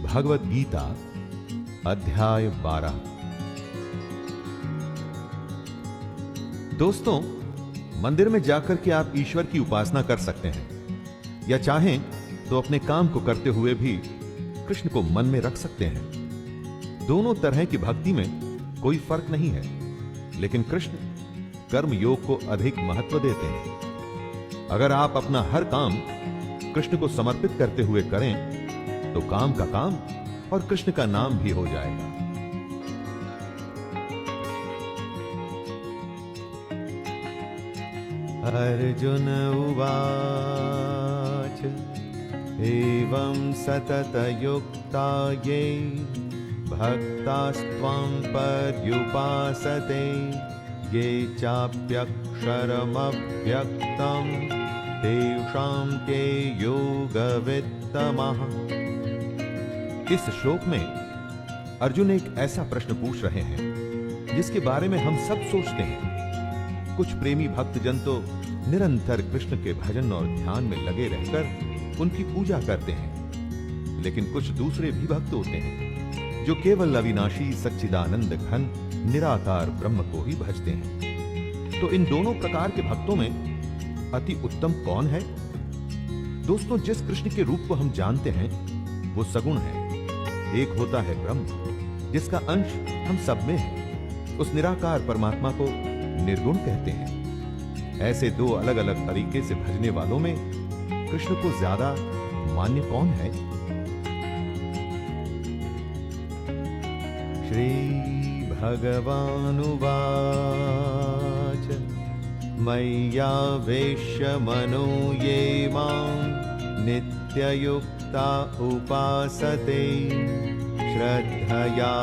भगवत गीता अध्याय 12। दोस्तों, मंदिर में जाकर के आप ईश्वर की उपासना कर सकते हैं, या चाहें तो अपने काम को करते हुए भी कृष्ण को मन में रख सकते हैं। दोनों तरह की भक्ति में कोई फर्क नहीं है, लेकिन कृष्ण कर्म योग को अधिक महत्व देते हैं। अगर आप अपना हर काम कृष्ण को समर्पित करते हुए करें तो काम का काम और कृष्ण का नाम भी हो जाएगा। अर्जुन उवाच एवं सततयुक्ता ये भक्तास्त्वां पर्युपासते ये चाप्यक्षरमव्यक्तं तेषां के योगवित्तमः। इस श्लोक में अर्जुन एक ऐसा प्रश्न पूछ रहे हैं जिसके बारे में हम सब सोचते हैं। कुछ प्रेमी भक्तजन तो निरंतर कृष्ण के भजन और ध्यान में लगे रहकर उनकी पूजा करते हैं, लेकिन कुछ दूसरे भी भक्त होते हैं जो केवल अविनाशी सच्चिदानंद घन निराकार ब्रह्म को ही भजते हैं। तो इन दोनों प्रकार के भक्तों में अति उत्तम कौन है? दोस्तों, जिस कृष्ण के रूप को हम जानते हैं वो सगुण है। एक होता है ब्रह्म जिसका अंश हम सब में है। उस निराकार परमात्मा को निर्गुण कहते हैं। ऐसे दो अलग अलग तरीके से भजने वालों में कृष्ण को ज्यादा मान्य कौन है? श्री भगवानुवाच मय्यावेश्य मनो ये मां नित्ययुक्ता उपासते श्रद्धया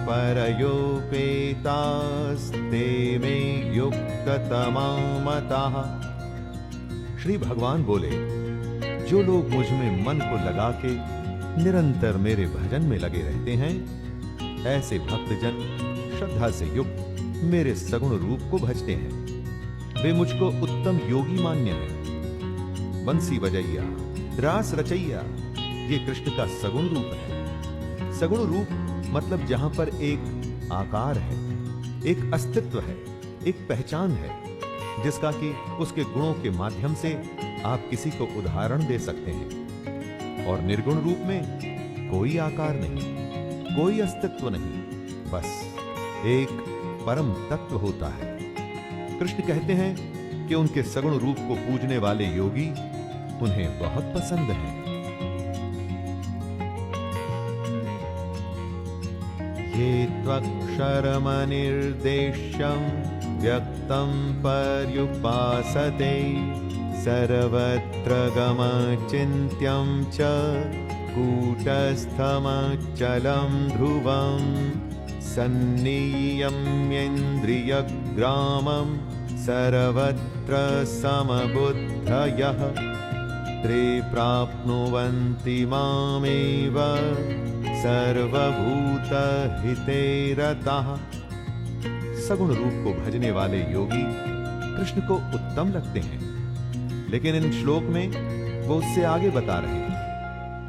परयोपेतास्ते मे युक्ततमा मतः। श्री भगवान बोले, जो लोग मुझ में मन को लगा के निरंतर मेरे भजन में लगे रहते हैं, ऐसे भक्तजन श्रद्धा से युक्त मेरे सगुण रूप को भजते हैं। वे मुझको उत्तम योगी मान्य है। बंसी बजैया रास रचैया ये कृष्ण का सगुण रूप है। सगुण रूप मतलब जहां पर एक आकार है, एक अस्तित्व है, एक पहचान है, जिसका कि उसके गुणों के माध्यम से आप किसी को उदाहरण दे सकते हैं। और निर्गुण रूप में कोई आकार नहीं, कोई अस्तित्व नहीं, बस एक परम तत्व होता है। कृष्ण कहते हैं कि उनके सगुण रूप को पूजने वाले योगी उन्हें बहुत पसंद है। ये त्वक्षरमनिर्देश्यं व्यक्तं पर्युपासते सर्वत्र गमचिन्त्यं च कूटस्थमचलं ध्रुवं सन्नियम्येन्द्रियग्रामं सर्वत्र समबुद्धयः ते प्राप्नुवन्ति मामेव सर्वभूतहिते रतः। सगुण रूप को भजने वाले योगी कृष्ण को उत्तम लगते हैं, लेकिन इन श्लोक में वो उससे आगे बता रहे हैं।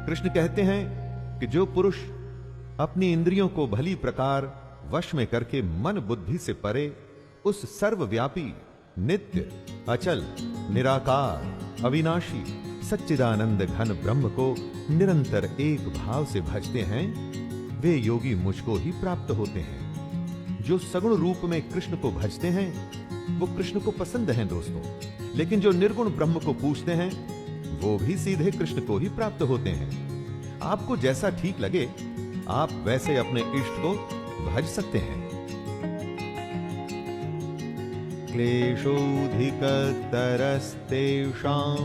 कृष्ण कहते हैं कि जो पुरुष अपनी इंद्रियों को भली प्रकार वश में करके मन बुद्धि से परे उस सर्वव्यापी नित्य अचल निराकार अविनाशी सच्चिदानंद घन ब्रह्म को निरंतर एक भाव से भजते हैं, वे योगी मुझको ही प्राप्त होते हैं। जो सगुण रूप में कृष्ण को भजते हैं वो कृष्ण को पसंद हैं दोस्तों, लेकिन जो निर्गुण ब्रह्म को पूजते हैं वो भी सीधे कृष्ण को ही प्राप्त होते हैं। आपको जैसा ठीक लगे आप वैसे अपने इष्ट को भज सकते हैं। क्लेशोऽधिकतरस्तेषां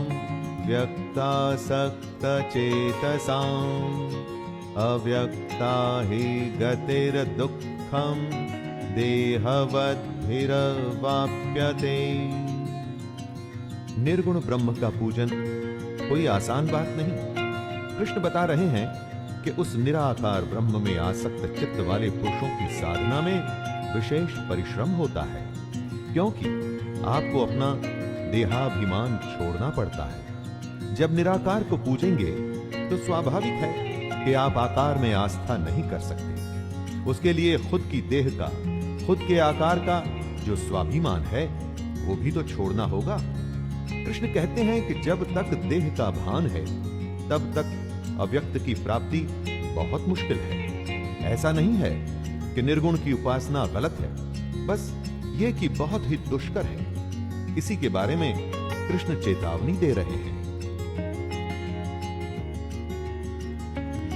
व्यक्तासक्तचेतसाम् अव्यक्ता हि गतिर्दुःखं देहवद्भिरवाप्यते। निर्गुण ब्रह्म का पूजन कोई आसान बात नहीं। कृष्ण बता रहे हैं कि उस निराकार ब्रह्म में आसक्त चित्त वाले पुरुषों की साधना में विशेष परिश्रम होता है, क्योंकि आपको अपना देहाभिमान छोड़ना पड़ता है। जब निराकार को पूजेंगे तो स्वाभाविक है कि आप आकार में आस्था नहीं कर सकते। उसके लिए खुद की देह का, खुद के आकार का जो स्वाभिमान है वो भी तो छोड़ना होगा। कृष्ण कहते हैं कि जब तक देह का भान है तब तक अव्यक्त की प्राप्ति बहुत मुश्किल है। ऐसा नहीं है कि निर्गुण की उपासना गलत है, बस ये कि बहुत ही दुष्कर है। इसी के बारे में कृष्ण चेतावनी दे रहे हैं।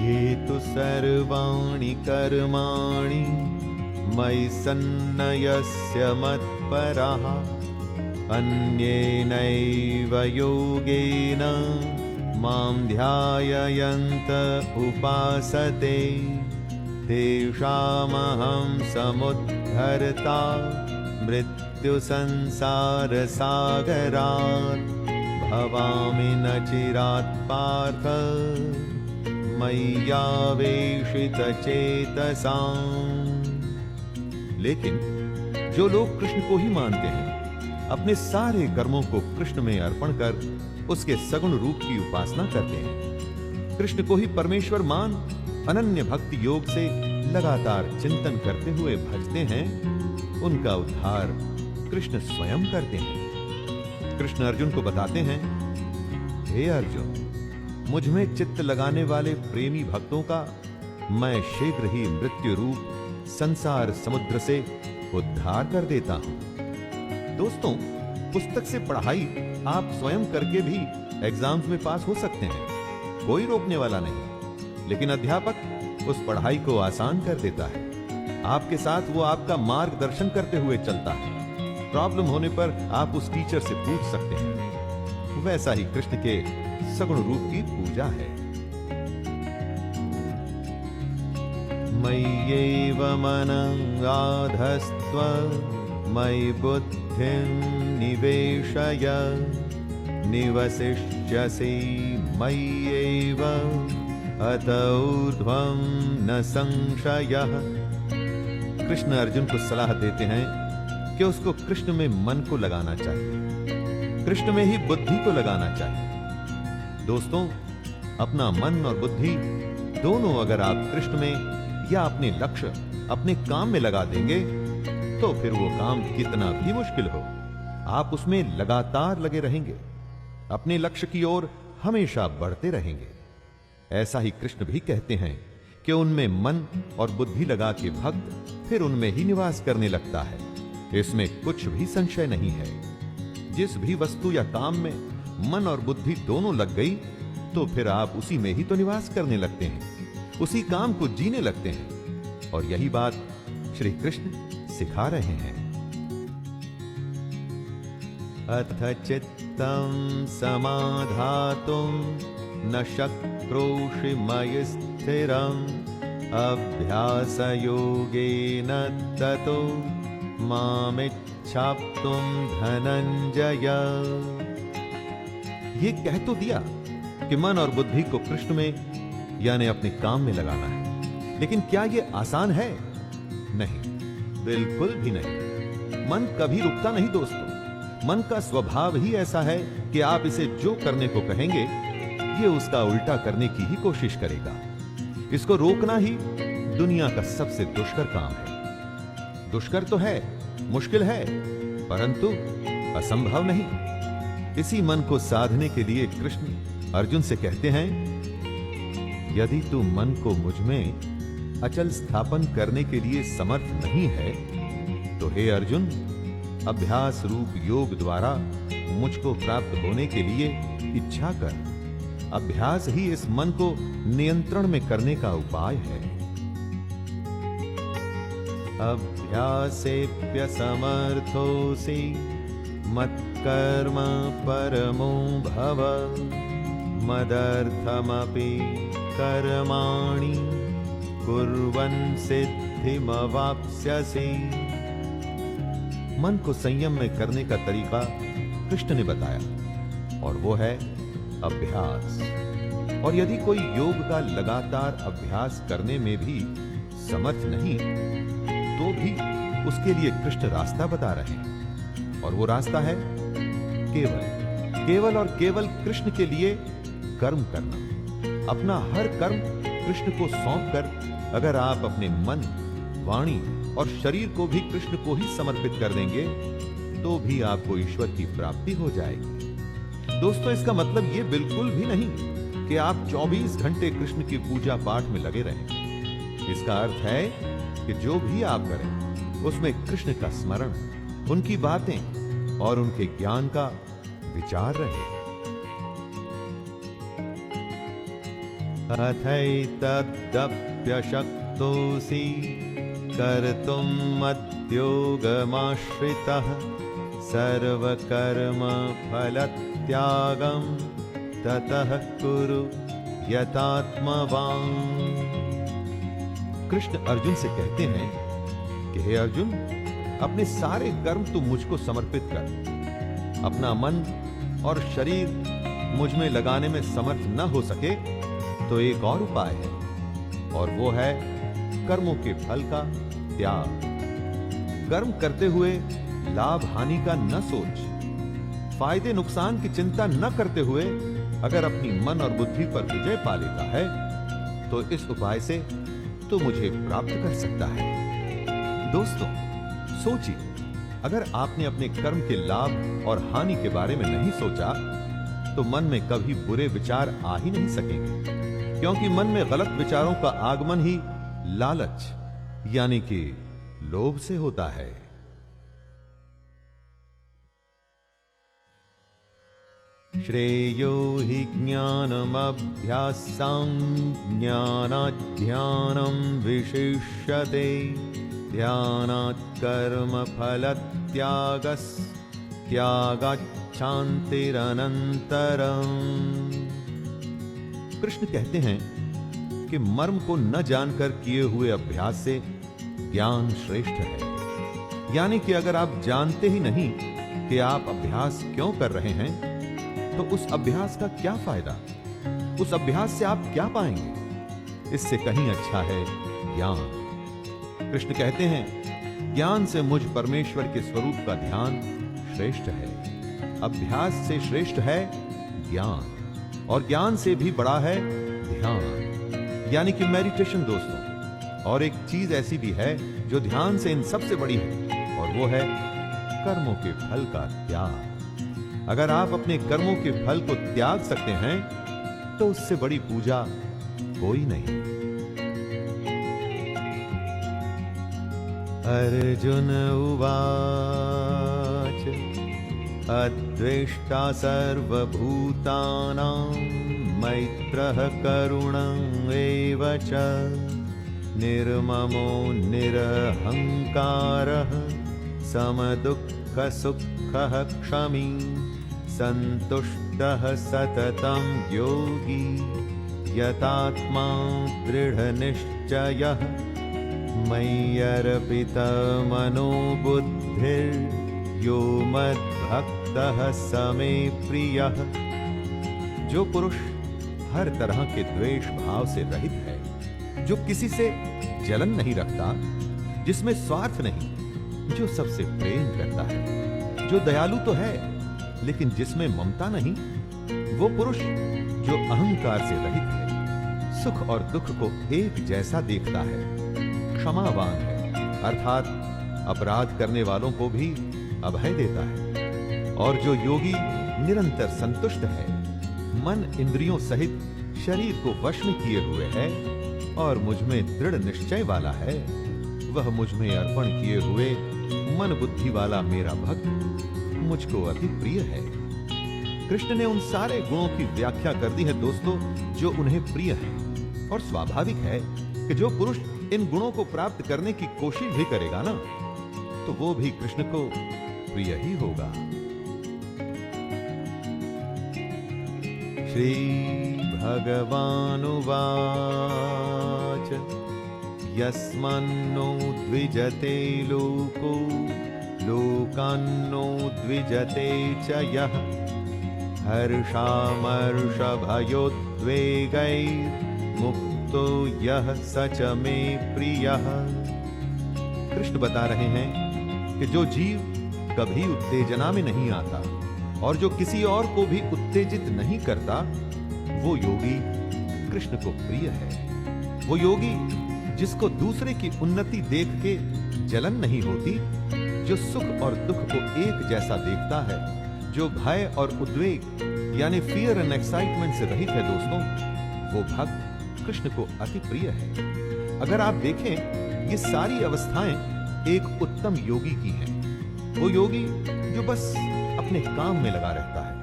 ये तो सर्वाणि कर्माणि मयि सन्न्यस्य मत्पराः अन्येनैव योगेन मां ध्यायन्त उपासते तेषामहं समुद्धर्ता मृत्यु संसार सागरात् भवामि न चिरात् पार्थ मय्यावेशित चेतसाम्। लेकिन जो लोग कृष्ण को ही मानते हैं, अपने सारे कर्मों को कृष्ण में अर्पण कर उसके सगुण रूप की उपासना करते हैं, कृष्ण को ही परमेश्वर मान अनन्य भक्ति योग से लगातार चिंतन करते हुए भजते हैं, उनका उद्धार कृष्ण स्वयं करते हैं। कृष्ण अर्जुन को बताते हैं, हे अर्जुन, मुझ में चित्त लगाने वाले प्रेमी भक्तों का मैं शीघ्र ही मृत्यु रूप संसार समुद्र से उद्धार कर देता हूं। दोस्तों, पुस्तक से पढ़ाई आप स्वयं करके भी एग्जाम्स में पास हो सकते हैं, कोई रोकने वाला नहीं। लेकिन अध्यापक उस पढ़ाई को आसान कर देता है। आपके साथ वो आपका मार्गदर्शन करते हुए चलता है। प्रॉब्लम होने पर आप उस टीचर से पूछ सकते हैं। वैसा ही कृष्ण के सगुण रूप की पूजा है। मय्येव मनम् आधस्त्व मयि बुद्धिं निवेशय निवसिष्यसि मय्येव अत ऊर्ध्वं न संशयः। कृष्ण अर्जुन को सलाह देते हैं कि उसको कृष्ण में मन को लगाना चाहिए, कृष्ण में ही बुद्धि को लगाना चाहिए। दोस्तों, अपना मन और बुद्धि दोनों अगर आप कृष्ण में या अपने लक्ष्य, अपने काम में लगा देंगे तो फिर वो काम कितना भी मुश्किल हो, आप उसमें लगातार लगे रहेंगे, अपने लक्ष्य की ओर हमेशा बढ़ते रहेंगे। ऐसा ही कृष्ण भी कहते हैं कि उनमें मन और बुद्धि लगा के भक्त फिर उनमें ही निवास करने लगता है। इसमें कुछ भी संशय नहीं है। जिस भी वस्तु या काम में मन और बुद्धि दोनों लग गई तो फिर आप उसी में ही तो निवास करने लगते हैं, उसी काम को जीने लगते हैं। और यही बात श्री कृष्ण सिखा रहे हैं। अथ चित्तं समाधातुं न शक्नोषि मयि स्थिरम् अभ्यास योगेन ततो मामिच्छाप्तुं धनंजय। ये कह तो दिया कि मन और बुद्धि को कृष्ण में यानी अपने काम में लगाना है, लेकिन क्या यह आसान है? नहीं, बिल्कुल भी नहीं। मन कभी रुकता नहीं दोस्तों। मन का स्वभाव ही ऐसा है कि आप इसे जो करने को कहेंगे ये उसका उल्टा करने की ही कोशिश करेगा। इसको रोकना ही दुनिया का सबसे दुष्कर काम है। दुष्कर तो है, मुश्किल है, परंतु असंभव नहीं। इसी मन को साधने के लिए कृष्ण अर्जुन से कहते हैं, यदि तू मन को मुझ में अचल स्थापन करने के लिए समर्थ नहीं है तो हे अर्जुन, अभ्यास रूप योग द्वारा मुझको प्राप्त होने के लिए इच्छा कर। अभ्यास ही इस मन को नियंत्रण में करने का उपाय है। अभ्यासेप्य समर्थोसि मत्कर्म परमो भव मदर्थमपि कर्माणि कुर्वन् सिद्धिमवाप्स्यसि। मन को संयम में करने का तरीका कृष्ण ने बताया और वो है अभ्यास। और यदि कोई योग का लगातार अभ्यास करने में भी समर्थ नहीं तो भी उसके लिए कृष्ण रास्ता बता रहे हैं, और वो रास्ता है केवल और केवल कृष्ण के लिए कर्म करना। अपना हर कर्म कृष्ण को सौंपकर अगर आप अपने मन, वाणी और शरीर को भी कृष्ण को ही समर्पित कर देंगे तो भी आपको ईश्वर की प्राप्ति हो जाएगी। दोस्तों, इसका मतलब यह बिल्कुल भी नहीं कि आप 24 घंटे कृष्ण की पूजा पाठ में लगे रहें। इसका अर्थ है कि जो भी आप करें उसमें कृष्ण का स्मरण, उनकी बातें और उनके ज्ञान का विचार रहे। अथैतदप्यशक्तोऽसि कर्तुम् मद्योगमाश्रितः सर्वकर्म फलत्यागं ततः कुरु यतात्मवान्। कृष्ण अर्जुन से कहते हैं कि हे अर्जुन, अपने सारे कर्म तू मुझको समर्पित कर। अपना मन और शरीर मुझ में लगाने में समर्थ न हो सके तो एक और उपाय है, और वो है कर्मों के फल का त्याग। कर्म करते हुए लाभ हानि का न सोच, फायदे नुकसान की चिंता न करते हुए अगर अपनी मन और बुद्धि पर विजय पा लेता है तो इस उपाय से तो मुझे प्राप्त कर सकता है। दोस्तों, सोचिए, अगर आपने अपने कर्म के लाभ और हानि के बारे में नहीं सोचा तो मन में कभी बुरे विचार आ ही नहीं सकेंगे, क्योंकि मन में गलत विचारों का आगमन ही लालच यानी कि लोभ से होता है। श्रेयो हि ज्ञानमभ्यासां ज्ञानात् ध्यानं विशिष्यते ध्यानात् कर्म फलत्यागात् शान्तिरनन्तरम्। कृष्ण कहते हैं कि मर्म को न जानकर किए हुए अभ्यास से ज्ञान श्रेष्ठ है। यानी कि अगर आप जानते ही नहीं कि आप अभ्यास क्यों कर रहे हैं तो उस अभ्यास का क्या फायदा, उस अभ्यास से आप क्या पाएंगे? इससे कहीं अच्छा है ज्ञान। कृष्ण कहते हैं, ज्ञान से मुझ परमेश्वर के स्वरूप का ध्यान श्रेष्ठ है। अभ्यास से श्रेष्ठ है ज्ञान, और ज्ञान से भी बड़ा है ध्यान यानी कि मेडिटेशन। दोस्तों, और एक चीज ऐसी भी है जो ध्यान से इन सबसे बड़ी है, और वो है कर्मों के फल का त्याग। अगर आप अपने कर्मों के फल को त्याग सकते हैं तो उससे बड़ी पूजा कोई नहीं। अर्जुन उवाच अद्वेष्टा सर्वभूतानां मैत्रः करुणः एव च निर्ममो निरहंकारः समदुःखसुखः क्षमी सन्तुष्टः सततं योगी यतात्मा दृढनिश्चयः मय्यर्पितमनो बुद्धिर्यो मद्भक्तः स मे प्रियः। जो पुरुष हर तरह के द्वेष भाव से रहित है, जो किसी से जलन नहीं रखता, जिसमें स्वार्थ नहीं, जो सबसे प्रेम करता है, जो दयालु तो है लेकिन जिसमें ममता नहीं, वो पुरुष जो अहंकार से रहित है, सुख और दुख को एक जैसा देखता है, क्षमावान है अर्थात अपराध करने वालों को भी अभय देता है, और जो योगी निरंतर संतुष्ट है, मन इंद्रियों सहित शरीर को वश में किए हुए है और मुझ में दृढ़ निश्चय वाला है, वह मुझ में अर्पण किए हुए मन बुद्धि वाला मेरा भक्त मुझको अति प्रिय है। कृष्ण ने उन सारे गुणों की व्याख्या कर दी है दोस्तों जो उन्हें प्रिय है, और स्वाभाविक है कि जो पुरुष इन गुणों को प्राप्त करने की कोशिश भी करेगा ना, तो वो भी कृष्ण को प्रिय ही होगा। श्री भगवानुवाच यस्मान्नो द्विजते लोको लोकान्नो द्विजते च यः हर्षामर्षभयोद्वेगैर्मुक्तो यः स च मे प्रियः। कृष्ण बता रहे हैं कि जो जीव कभी उत्तेजना में नहीं आता और जो किसी और को भी उत्तेजित नहीं करता, वो योगी कृष्ण को प्रिय है। वो योगी जिसको दूसरे की उन्नति देख के जलन नहीं होती, जो सुख और दुख को एक जैसा देखता है, जो भय और उद्वेग यानी फियर एंड एक्साइटमेंट से रहित है दोस्तों, वो भक्त कृष्ण को अति प्रिय है। अगर आप देखें, ये सारी अवस्थाएं एक उत्तम योगी की हैं। वो योगी जो बस अपने काम में लगा रहता है,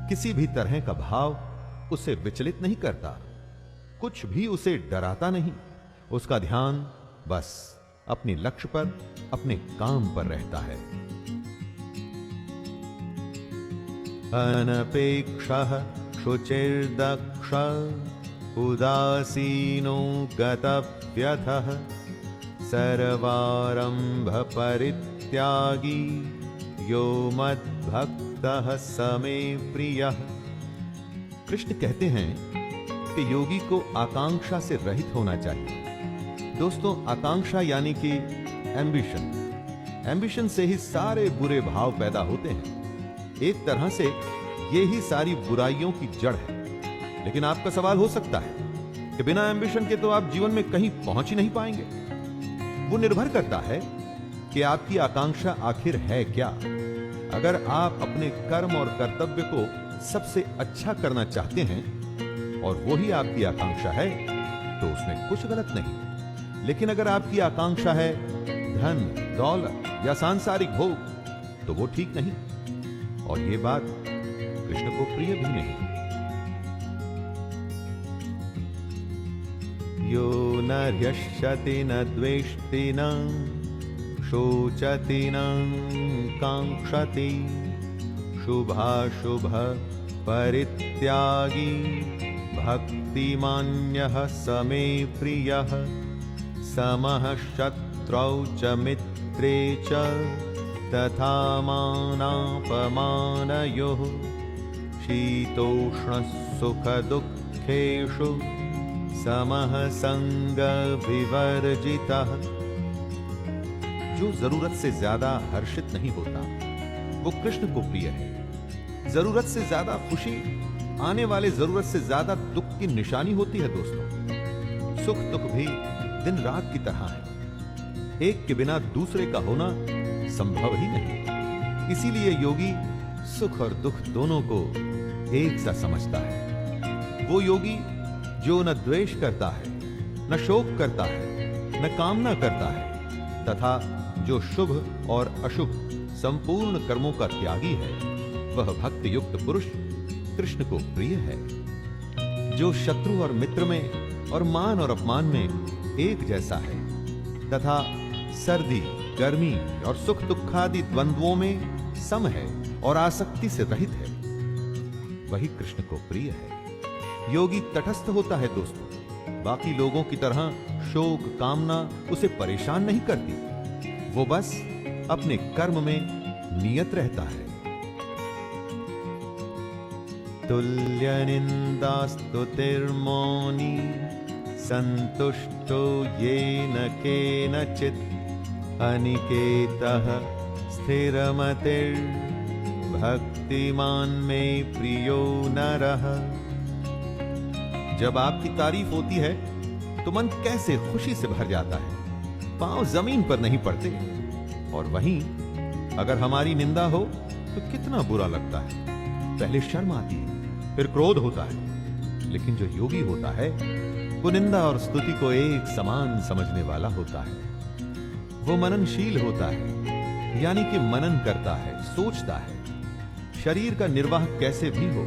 किसी भी तरह का भाव उसे विचलित नहीं करता, कुछ भी उसे डराता नहीं। उसका ध्यान बस अपने लक्ष्य पर, अपने काम पर रहता है। अनपेक्षः शुचिर्दक्ष उदासीनो गतव्यथः सर्वारंभ परित्यागी यो मद्भक्तः स मे प्रियः। कृष्ण कहते हैं कि योगी को आकांक्षा से रहित होना चाहिए। दोस्तों, आकांक्षा यानी कि एम्बिशन। एम्बिशन से ही सारे बुरे भाव पैदा होते हैं। एक तरह से ये ही सारी बुराइयों की जड़ है। लेकिन आपका सवाल हो सकता है कि बिना एम्बिशन के तो आप जीवन में कहीं पहुंच ही नहीं पाएंगे। वो निर्भर करता है कि आपकी आकांक्षा आखिर है क्या। अगर आप अपने कर्म और कर्तव्य को सबसे अच्छा करना चाहते हैं और वो ही आपकी आकांक्षा है, तो उसमें कुछ गलत नहीं। लेकिन अगर आपकी आकांक्षा है धन, दौलत या सांसारिक भोग, तो वो ठीक नहीं, और ये बात कृष्ण को प्रिय भी नहीं। यो न ह्यष्यति न द्वेष्टि न शोचति न कांक्षति शुभाशुभ परित्यागी भक्तिमान्यः स मे प्रियः समः शत्रौ च मित्रे च तथा मानापमानयोः शीतोष्ण सुख दुःखेषु समः संग विवर्जितः। जो जरूरत से ज्यादा हर्षित नहीं होता, वो कृष्ण को प्रिय है। जरूरत से ज्यादा खुशी आने वाले जरूरत से ज्यादा दुख की निशानी होती है दोस्तों। सुख दुख भी दिन रात की तरह है, एक के बिना दूसरे का होना संभव ही नहीं। इसीलिए योगी सुख और दुख दोनों को एक सा समझता है। वो योगी जो न द्वेष करता है, न शोक करता है, न कामना करता है, तथा जो शुभ और अशुभ संपूर्ण कर्मों का त्यागी है, वह भक्ति युक्त पुरुष कृष्ण को प्रिय है। जो शत्रु और मित्र में और मान और अपमान में एक जैसा है, तथा सर्दी, गर्मी और सुख दुखादि द्वंद्वों में सम है और आसक्ति से रहित है, वही कृष्ण को प्रिय है। योगी तटस्थ होता है दोस्तों। बाकी लोगों की तरह शोक कामना उसे परेशान नहीं करती। वो बस अपने कर्म में नियत रहता है। तुल्य निंदास्तुतिर्मौनी संतुष्टो येन केनचित् अनिकेतः स्थिरमतिर्भक्तिमान मे प्रियो नरः। जब आपकी तारीफ होती है तो मन कैसे खुशी से भर जाता है, पांव जमीन पर नहीं पड़ते। और वहीं अगर हमारी निंदा हो तो कितना बुरा लगता है। पहले शर्म आती है, फिर क्रोध होता है। लेकिन जो योगी होता है वो निंदा और स्तुति को एक समान समझने वाला होता है। वो मननशील होता है, यानी कि मनन करता है, सोचता है। शरीर का निर्वाह कैसे भी हो,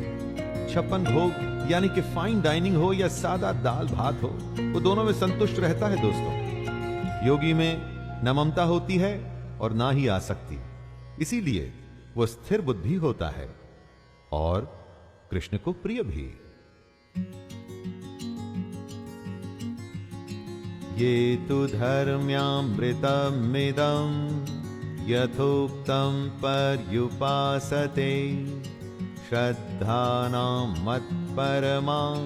56 भोग यानी कि फाइन डाइनिंग हो या सादा दाल भात हो, वो दोनों में संतुष्ट रहता है दोस्तों। योगी में न ममता होती है और ना ही आसक्ति, इसीलिए वो स्थिर बुद्धि होता है और कृष्ण को प्रिय भी। ये तु धर्म्यामृतमिदं यथोक्तं पर्युपासते श्रद्धानां मत्परमां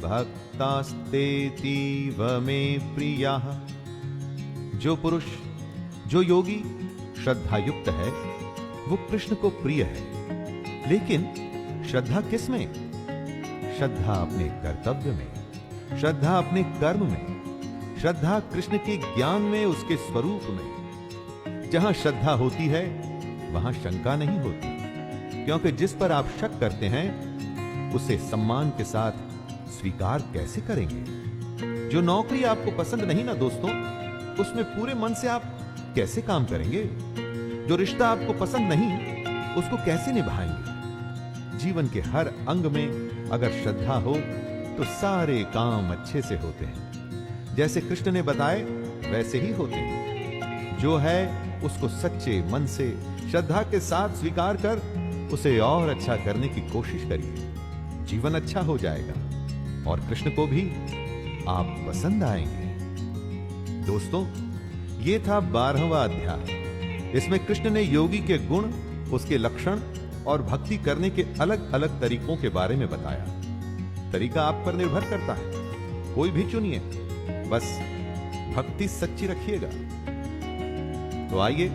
भक्तास्तेतीव मे प्रियः। जो पुरुष, जो योगी श्रद्धा युक्त है, वो कृष्ण को प्रिय है। लेकिन श्रद्धा किसमें? श्रद्धा अपने कर्तव्य में, श्रद्धा अपने कर्म में, श्रद्धा कृष्ण के ज्ञान में, उसके स्वरूप में। जहां श्रद्धा होती है वहां शंका नहीं होती, क्योंकि जिस पर आप शक करते हैं उसे सम्मान के साथ स्वीकार कैसे करेंगे? जो नौकरी आपको पसंद नहीं ना दोस्तों, उसमें पूरे मन से आप कैसे काम करेंगे? जो रिश्ता आपको पसंद नहीं, उसको कैसे निभाएंगे? जीवन के हर अंग में अगर श्रद्धा हो तो सारे काम अच्छे से होते हैं। जैसे कृष्ण ने बताए वैसे ही होते हैं। जो है उसको सच्चे मन से श्रद्धा के साथ स्वीकार कर उसे और अच्छा करने की कोशिश करिए। जीवन अच्छा हो जाएगा और कृष्ण को भी आप पसंद आएंगे। दोस्तों, ये था 12वां अध्याय। इसमें कृष्ण ने योगी के गुण, उसके लक्षण और भक्ति करने के अलग अलग तरीकों के बारे में बताया। तरीका आप पर निर्भर करता है, कोई भी चुनिए, बस भक्ति सच्ची रखिएगा। तो आइए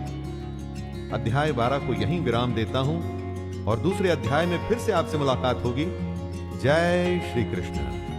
अध्याय 12 को यहीं विराम देता हूं और दूसरे अध्याय में फिर से आपसे मुलाकात होगी। जय श्री कृष्ण।